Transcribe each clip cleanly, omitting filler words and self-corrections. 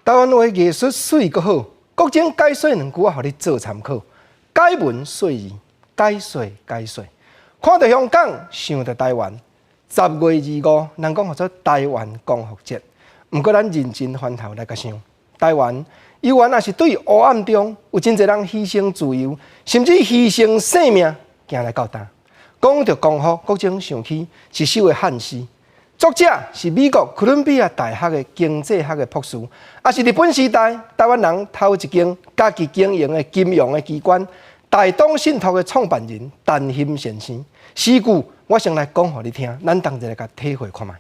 台湾话艺术水阁好，国情解说两句啊，互你做参考。解文说字，解说解说。看到香港，想到台湾。10月25，人讲叫做台湾光复节。毋过咱认真翻头来甲想，台湾依然也是对黑暗中有真侪人牺牲自由，甚至牺牲性命，行来到今。讲到光复，国情想起是首个汉诗。作者是美国哥伦比亚大学的经济学的博士，也是日本时代台湾人头一间家己经营的金融的机关大东信托的创办人陈欣先生。诗句我先来讲互你听，咱同齐来甲体会看觅。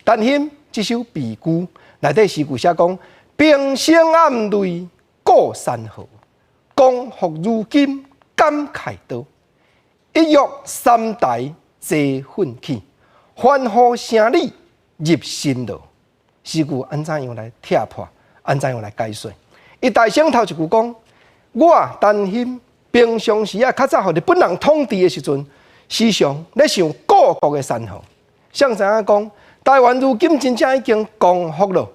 陈欣这首悲句内底诗句写讲：平生暗泪过山河，光复如今感慨多。一跃三台皆奋起，欢呼声里入心罗。诗句安怎样来拆破？安怎样来解说？伊大声头一句讲：我陈欣平常时啊，较早互日本人统治的时阵。时常咧想故国的山河，谁知影讲台湾如今真正已经光复了，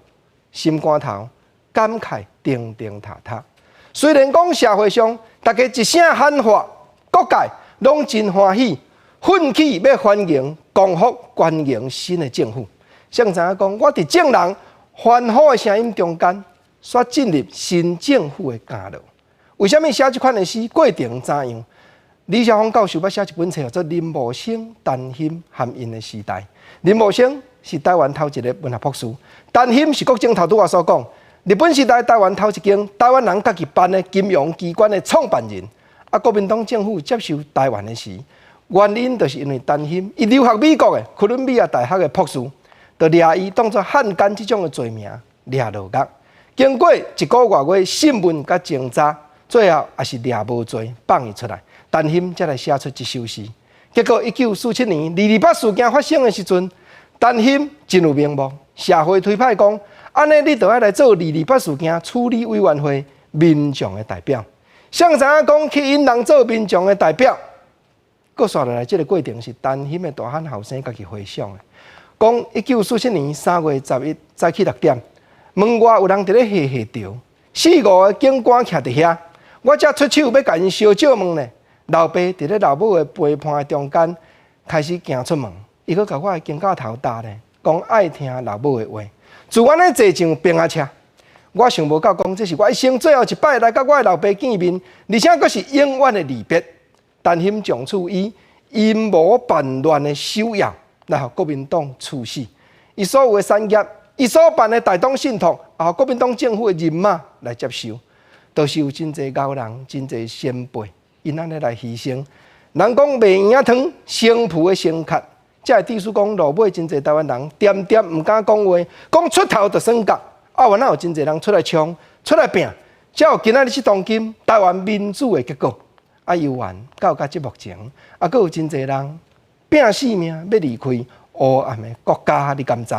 心肝头感慨定定塌塌。虽然讲社会上大家一声喊话，各界拢真欢喜，奋起要欢迎光复，欢迎新的政府。谁知影讲我伫众人欢呼的声音中间，却进入新政府的监牢。为什么写这款的诗？过程怎样？李小峰教授要写一本册，叫做《林茂生、陈欣和因的时代》。林茂生是台湾头一个文学博士，陈欣是国政头拄我所讲，日本时代台湾头一间台湾人家己办的金融机关的创办人。啊，国民党政府接受台湾的时，原因就是因为陈欣伊留学美国的哥伦比亚大学的博士，就掠伊当作汉奸这种的罪名掠落狱。经过1个月审问甲侦查，最后也是掠无罪，放伊出来。陈欣才来写出这首诗。结果1947年228事件发生的时阵，陈欣真有名望，社会推派讲，安尼你就要来做228事件处理委员会民众的代表。谁知影讲去引人做民众的代表，搁刷落来这个过程是陈欣的大汉后生家己回想的。讲1947年3月11早起6点，门外有人伫咧下潮，4、5个警官徛伫遐，我才出手要甲因烧酒问呢。老爸伫咧老母的陪伴的中间开始行出门，伊阁甲我的肩胛头搭咧，讲爱听老母的话。自安尼坐上平安车，我想无到讲这是我一生最后一摆来甲我的老爸见面，而且阁是永远的离别。陈欣从此以阴谋叛乱的手咬来互国民党处死，伊所有的产业，伊所办的大东信托，也互国民党政府的人马来接收，都是有真侪高人，真侪先辈。因安尼来牺牲，人讲卖营汤，生父的生壳，才会致使讲落尾真侪台湾人点点唔敢讲话，讲出头就算角。啊，原来有真侪人出来冲，出来拼，才有今仔日这当今台湾民主的结果。啊，由完到即目前，啊，阁有真侪人拼死命要离开黑暗的国家，你敢知？